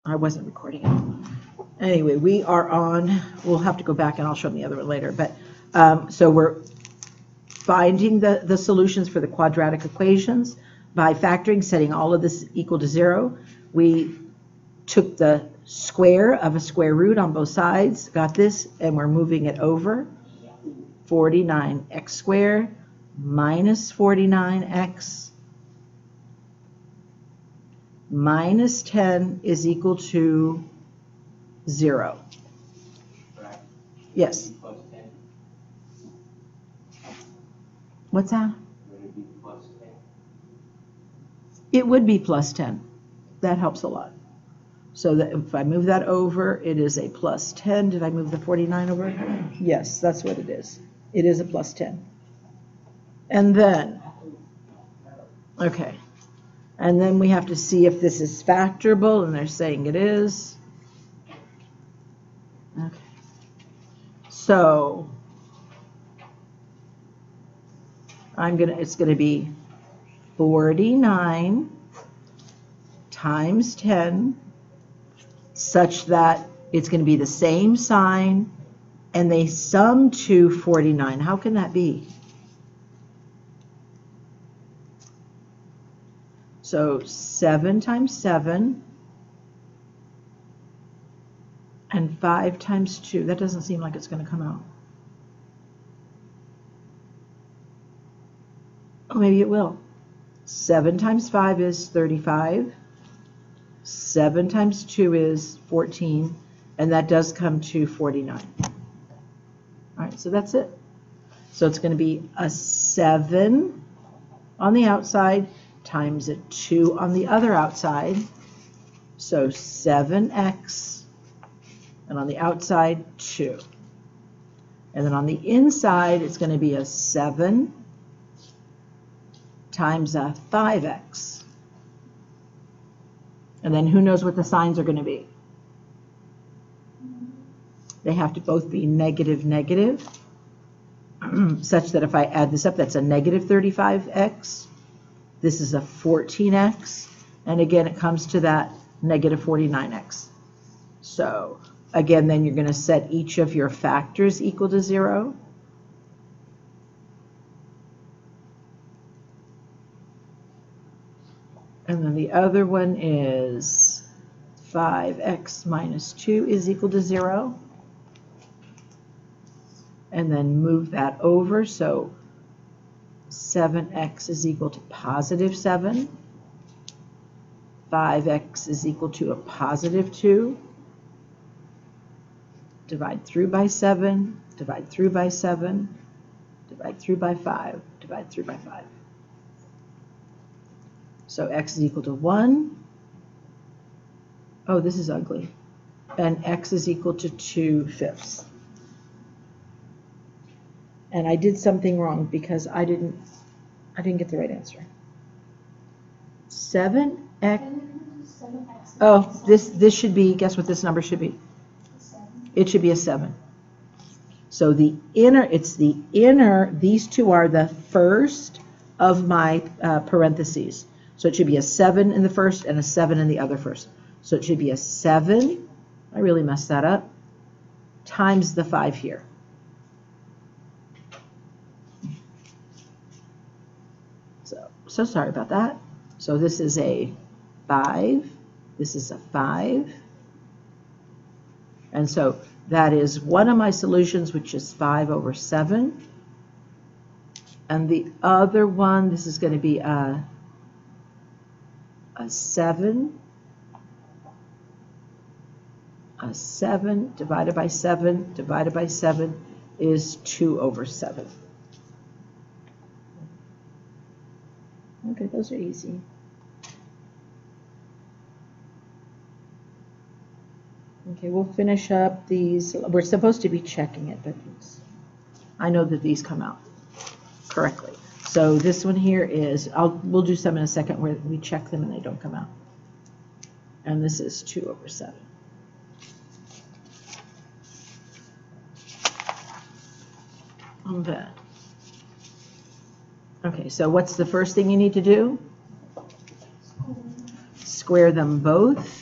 I wasn't recording it. Anyway, we are on, we'll have to go back and I'll show them the other one later, but so we're finding the solutions for the quadratic equations by factoring, setting all of this equal to 0. We took the square of a square root on both sides, got this, and we're moving it over. 49x squared minus 49x minus 10 is equal to 0. Right. Yes. Plus 10. What's that? Would it be plus 10? It would be plus 10. That helps a lot. So that if I move that over, it is a plus 10. Did I move the 49 over? Yes, that's what it is. It is a plus 10. And then, okay. And then we have to see if this is factorable, and they're saying it is. Okay. So it's gonna be 49 times 10 such that it's going to be the same sign and they sum to 49. How can that be? So 7 times 7 and 5 times 2. That doesn't seem like it's going to come out. Oh, maybe it will. 7 times 5 is 35. 7 times 2 is 14, and that does come to 49. All right, so that's it. So it's going to be a 7 on the outside times a 2 on the other outside. So 7x, and on the outside, 2. And then on the inside, it's going to be a 7 times a 5x. And then who knows what the signs are going to be? They have to both be negative, negative, such that if I add this up, that's a negative 35x. This is a 14x. And again, it comes to that negative 49x. So again, then you're going to set each of your factors equal to 0. And then the other one is 5x minus 2 is equal to 0. And then move that over, so 7x is equal to positive 7. 5x is equal to a positive 2. Divide through by 7, divide through by 7, divide through by 5, divide through by 5. So x is equal to 1. Oh, this is ugly. And x is equal to 2/5. And I did something wrong because I didn't get the right answer. 7x. Oh, this should be, guess what this number should be? It should be a 7. So the inner, these two are the first of my parentheses. So it should be a 7 in the first and a 7 in the other first. So it should be a 7, I really messed that up, times the 5 here. So sorry about that. So this is a 5, this is a 5. And so that is one of my solutions, which is 5/7. And the other one, this is going to be a 7. A 7 divided by 7 divided by 7 is 2/7. Okay, those are easy. Okay, we'll finish up these. We're supposed to be checking it, but I know that these come out correctly. So this one here is, we'll do some in a second where we check them and they don't come out. And this is 2/7. And then, okay, so what's the first thing you need to do? Square them both.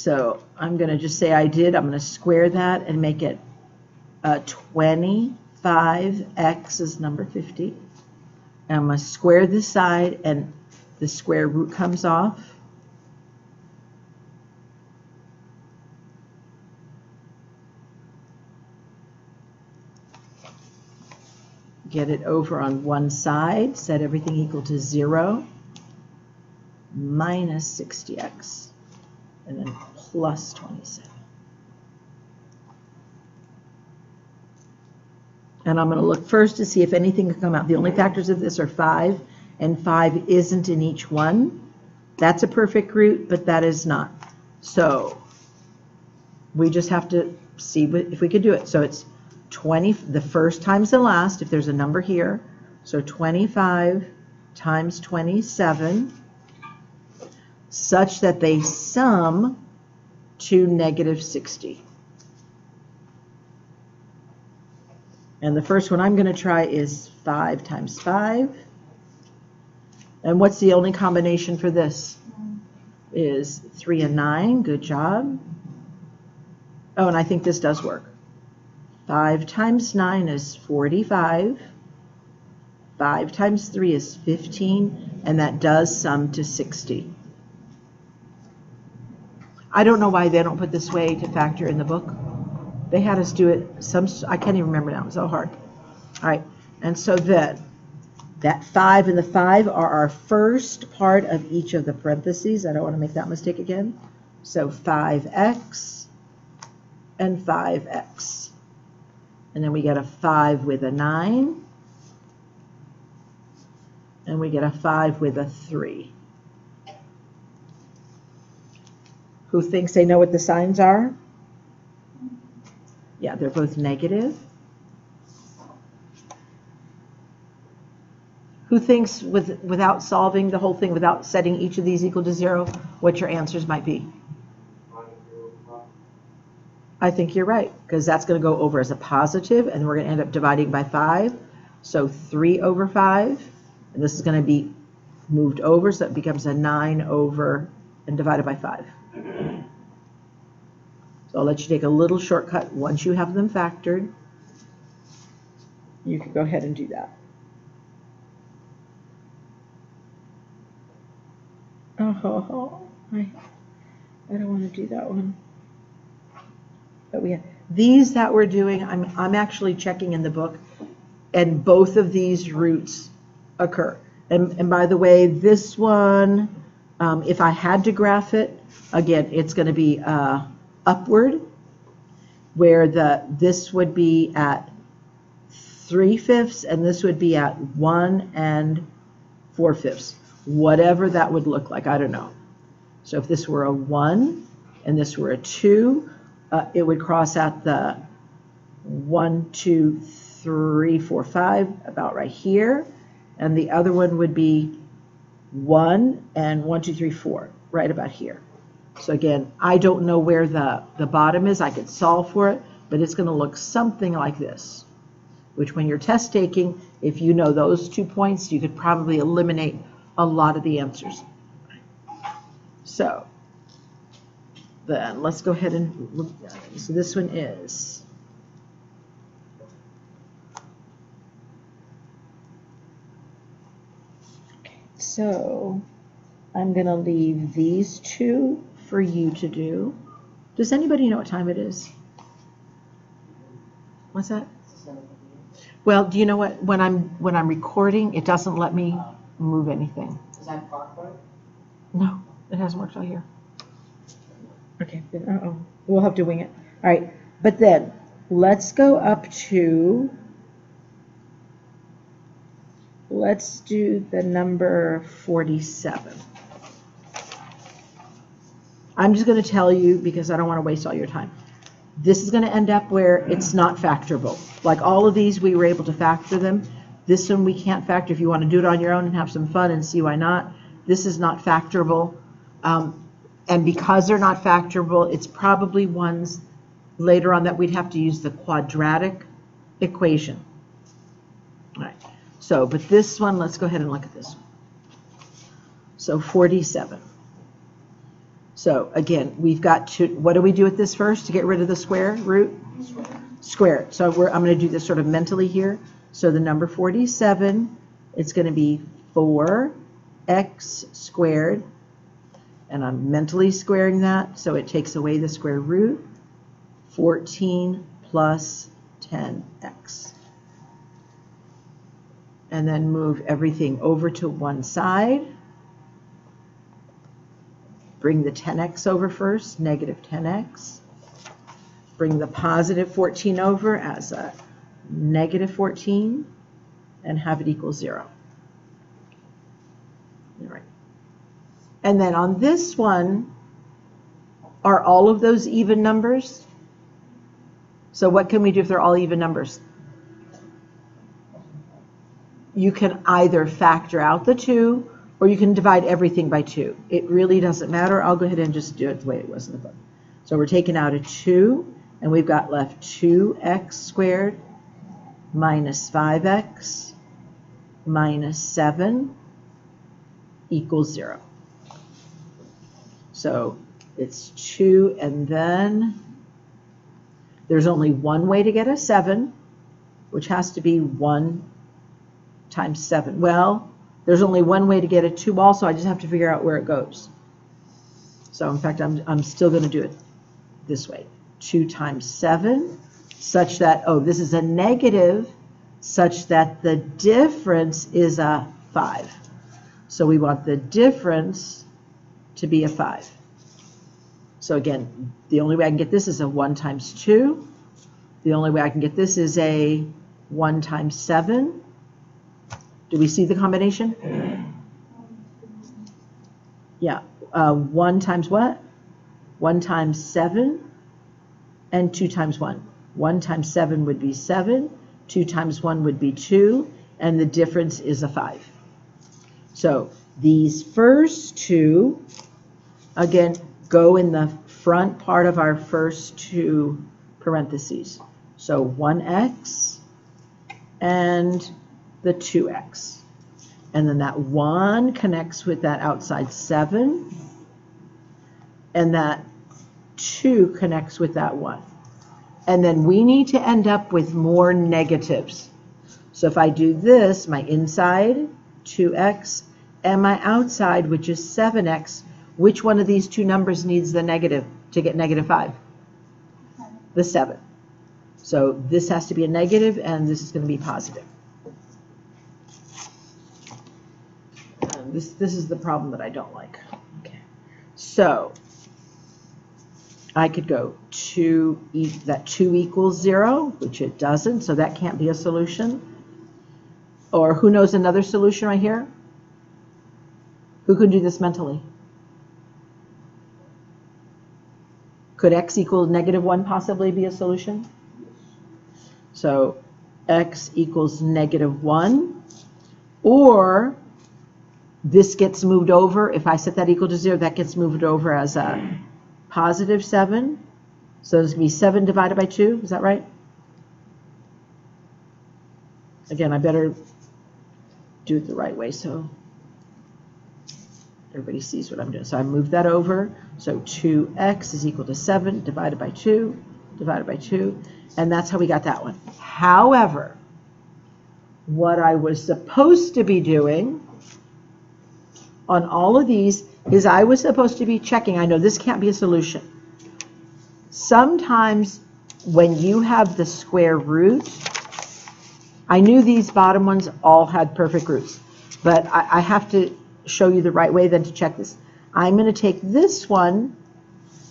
So I'm going to just say I did. I'm going to square that and make it 25x is number 50. And I'm going to square this side, and the square root comes off. Get it over on one side, set everything equal to 0, minus 60x, and then plus 27. And I'm going to look first to see if anything can come out. The only factors of this are 5, and 5 isn't in each one. That's a perfect root, but that is not. So we just have to see if we could do it. So it's 20, the first times the last, if there's a number here. So 25 times 27, such that they sum to negative 60. And the first one I'm going to try is 5 times 5. And what's the only combination for this? Is 3 and 9. Good job. Oh, and I think this does work. 5 times 9 is 45. 5 times 3 is 15. And that does sum to 60. I don't know why they don't put this way to factor in the book. They had us do it I can't even remember now. It's so hard. All right. And so then that 5 and the 5 are our first part of each of the parentheses. I don't want to make that mistake again. So 5x and 5x. And then we get a 5 with a 9. And we get a 5 with a 3. Who thinks they know what the signs are? Yeah, they're both negative. Who thinks without solving the whole thing, without setting each of these equal to 0, what your answers might be? I think you're right, because that's going to go over as a positive, and we're going to end up dividing by 5. So 3 over 5, and this is going to be moved over, so it becomes a 9 over and divided by 5. So I'll let you take a little shortcut once you have them factored. You can go ahead and do that. Oh, I don't want to do that one. But we have these that we're doing. I'm actually checking in the book, and both of these roots occur. And by the way, this one, if I had to graph it, again, it's going to be upward, where this would be at 3/5 and this would be at 1 4/5. Whatever that would look like, I don't know. So if this were a 1 and this were a 2, it would cross at the 1, 2, 3, 4, 5, about right here. And the other one would be 1 and 1, 2, 3, 4, right about here. So again, I don't know where the bottom is. I could solve for it, but it's going to look something like this, which when you're test taking, if you know those 2 points, you could probably eliminate a lot of the answers. So then let's go ahead and look at it. So this one is so I'm going to leave these 2 for you to do. Does anybody know what time it is? What's that? Well, do you know what? When I'm recording, it doesn't let me move anything. Is that clockwork? No, it hasn't worked out here. Okay, then we'll have to wing it. All right, but then let's go up to, let's do the number 47. I'm just going to tell you because I don't want to waste all your time. This is going to end up where it's not factorable. Like all of these, we were able to factor them. This one we can't factor. If you want to do it on your own and have some fun and see why not, this is not factorable. And because they're not factorable, it's probably ones later on that we'd have to use the quadratic equation. All right. So, but this one, let's go ahead and look at this one. So 47. So again, we've got to, what do we do with this first to get rid of the square root? Square it. So I'm going to do this sort of mentally here. So the number 47, it's going to be 4x squared. And I'm mentally squaring that, so it takes away the square root. 14 plus 10x. And then move everything over to one side. Bring the 10x over first, negative 10x. Bring the positive 14 over as a negative 14 and have it equal 0. All right. And then on this one, are all of those even numbers? So what can we do if they're all even numbers? You can either factor out the 2 or you can divide everything by 2. It really doesn't matter. I'll go ahead and just do it the way it was in the book. So we're taking out a 2, and we've got left 2x squared minus 5x minus 7 equals 0. So it's 2, and then there's only one way to get a 7, which has to be 1 times 7. Well, there's only one way to get a 2 also. I just have to figure out where it goes. So in fact, I'm still going to do it this way. 2 times 7, such that, oh, this is a negative, such that the difference is a 5. So we want the difference to be a 5. So again, the only way I can get this is a 1 times 2. The only way I can get this is a 1 times 7. Do we see the combination? Yeah. 1 times what? 1 times 7 and 2 times 1. 1 times 7 would be 7. 2 times 1 would be 2. And the difference is a 5. So these first two, again, go in the front part of our first two parentheses. So 1x and the 2x. And then that 1 connects with that outside 7. And that 2 connects with that 1. And then we need to end up with more negatives. So if I do this, my inside, 2x, and my outside, which is 7x, which one of these two numbers needs the negative to get negative 5? The 7. So this has to be a negative, and this is going to be positive. This is the problem that I don't like. Okay. So I could go that 2 equals 0, which it doesn't, so that can't be a solution. Or who knows another solution right here? Who could do this mentally? Could x equal negative 1 possibly be a solution? So x equals negative 1, or this gets moved over. If I set that equal to 0, that gets moved over as a positive 7. So there's going to be 7 divided by 2. Is that right? Again, I better do it the right way so everybody sees what I'm doing. So I move that over. So 2x is equal to 7 divided by 2 divided by 2. And that's how we got that one. However, what I was supposed to be doing on all of these is I was supposed to be checking. I know this can't be a solution. Sometimes when you have the square root, I knew these bottom ones all had perfect roots, but I have to show you the right way then to check this. I'm going to take this one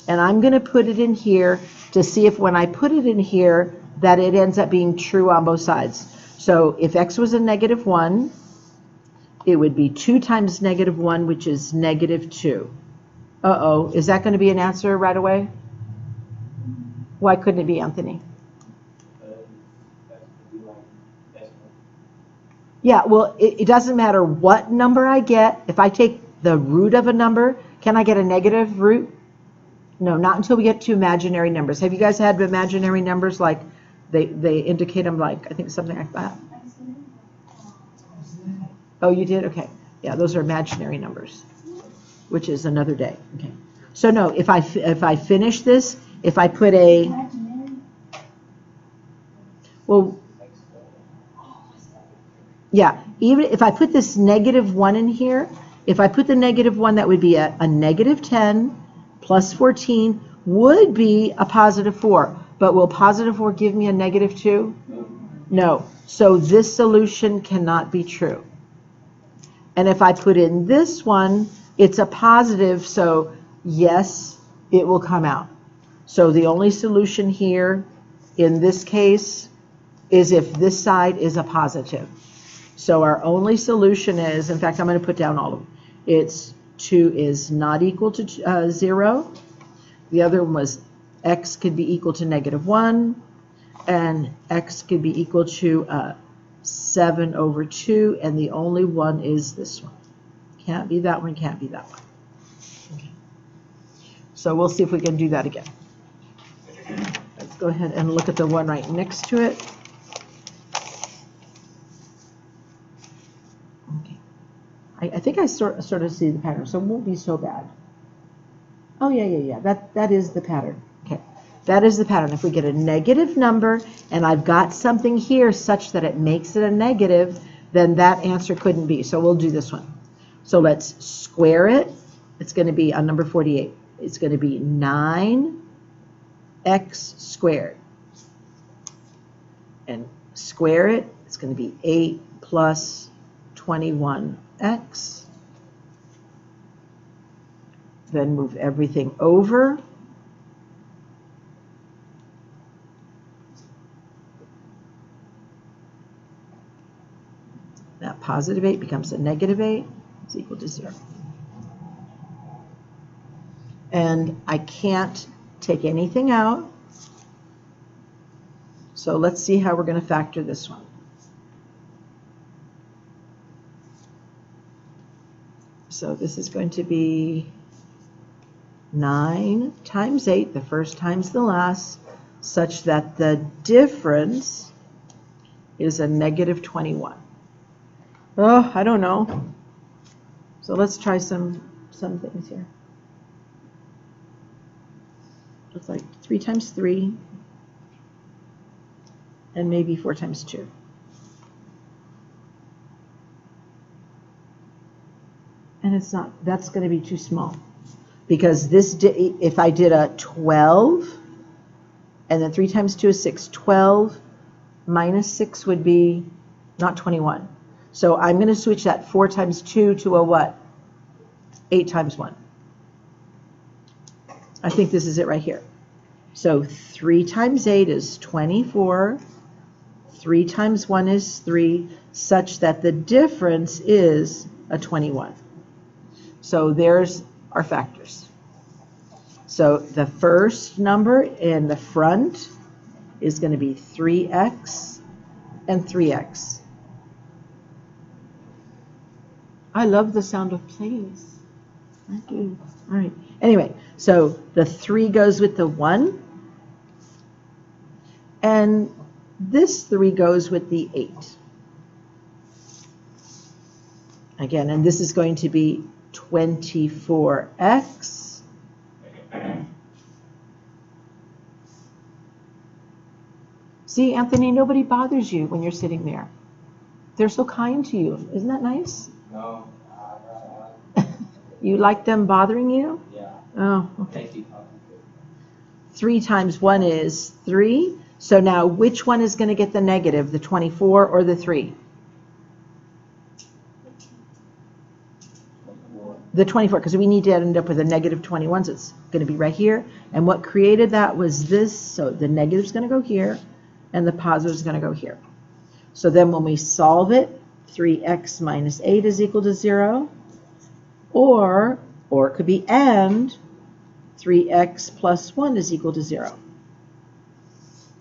and I'm going to put it in here to see if when I put it in here that it ends up being true on both sides. So if x was a negative 1, it would be 2 times negative 1, which is negative 2. Uh-oh, is that going to be an answer right away? Why couldn't it be, Anthony? Yeah, well, it doesn't matter what number I get. If I take the root of a number, can I get a negative root? No, not until we get to imaginary numbers. Have you guys had imaginary numbers like they indicate them like, I think something like that? Oh, you did? Okay. Yeah, those are imaginary numbers, which is another day. Okay. So no, if I finish this, if I put a, well, yeah, even if I put this -1 in here, if I put the -1, that would be a -10 plus 14 would be a +4. But will +4 give me a -2? No. So this solution cannot be true. And if I put in this one, it's a positive, so yes, it will come out. So the only solution here in this case is if this side is a positive. So our only solution is, in fact, I'm going to put down all of them. It's 2 is not equal to 0. The other one was x could be equal to -1, and x could be equal to 7/2, and the only one is this one. Can't be that one, can't be that one. Okay. So we'll see if we can do that again. Let's go ahead and look at the one right next to it. Okay. I think I sort of see the pattern, so it won't be so bad. Oh, yeah. That is the pattern. Okay. That is the pattern. If we get a negative number and I've got something here such that it makes it a negative, then that answer couldn't be. So we'll do this one. So let's square it. It's going to be on number 48. It's going to be 9x squared. And square it, it's going to be 8 plus 21x. Then move everything over. That +8 becomes a -8. It's equal to 0. And I can't take anything out. So let's see how we're going to factor this one. So this is going to be 9 times 8, the first times the last, such that the difference is a -21. Oh, I don't know. So let's try some things here. Looks like 3 times 3, and maybe 4 times 2. And it's not, that's going to be too small. Because this, if I did a 12, and then 3 times 2 is 6, 12 minus 6 would be not 21. So I'm going to switch that 4 times 2 to a what? 8 times 1. I think this is it right here. So 3 times 8 is 24. 3 times 1 is 3, such that the difference is a 21. So there's our factors. So the first number in the front is going to be 3x and 3x. I love the sound of plays. I do. All right. Anyway, so the 3 goes with the 1. And this 3 goes with the 8. Again, and this is going to be 24x. See, Anthony, nobody bothers you when you're sitting there. They're so kind to you. Isn't that nice? No. You like them bothering you? Yeah. Oh, okay. 3 times 1 is 3. So now which one is going to get the negative, the 24 or the 3? The 24, because we need to end up with a -21, so it's going to be right here. And what created that was this, so the negative is going to go here, and the positive is going to go here. So then when we solve it, 3x minus 8 is equal to 0. Or it could be and 3x plus 1 is equal to 0.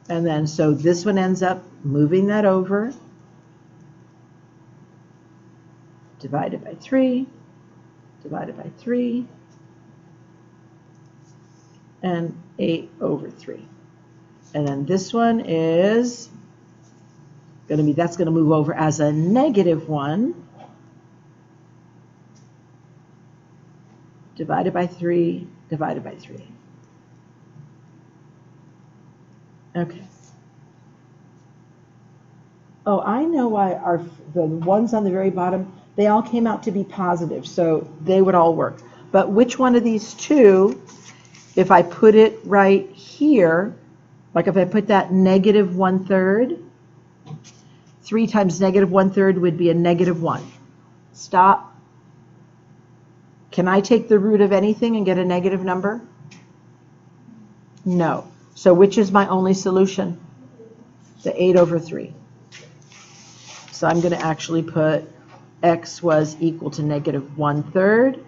And then so this one ends up moving that over, divided by 3, divided by 3, and 8/3. And then this one is going to be, that's going to move over as a -1, divided by 3, divided by 3. Okay. Oh, I know why the ones on the very bottom, they all came out to be positive, so they would all work. But which one of these two, if I put it right here, like if I put that negative 1/3, 3 times negative 1/3 would be a negative 1. Stop. Can I take the root of anything and get a negative number? No. So which is my only solution? The 8/3. So I'm going to actually put x was equal to negative 1/3,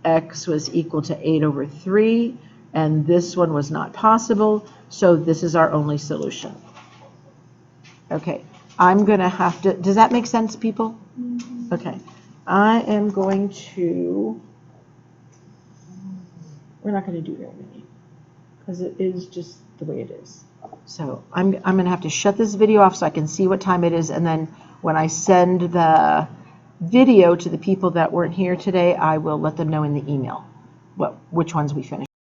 x was equal to 8/3, and this one was not possible, so this is our only solution. Okay, I'm going to have to, does that make sense, people? Okay, I am going to, we're not going to do very many, because it is just the way it is. So I'm going to have to shut this video off so I can see what time it is, and then when I send the video to the people that weren't here today, I will let them know in the email which ones we finished.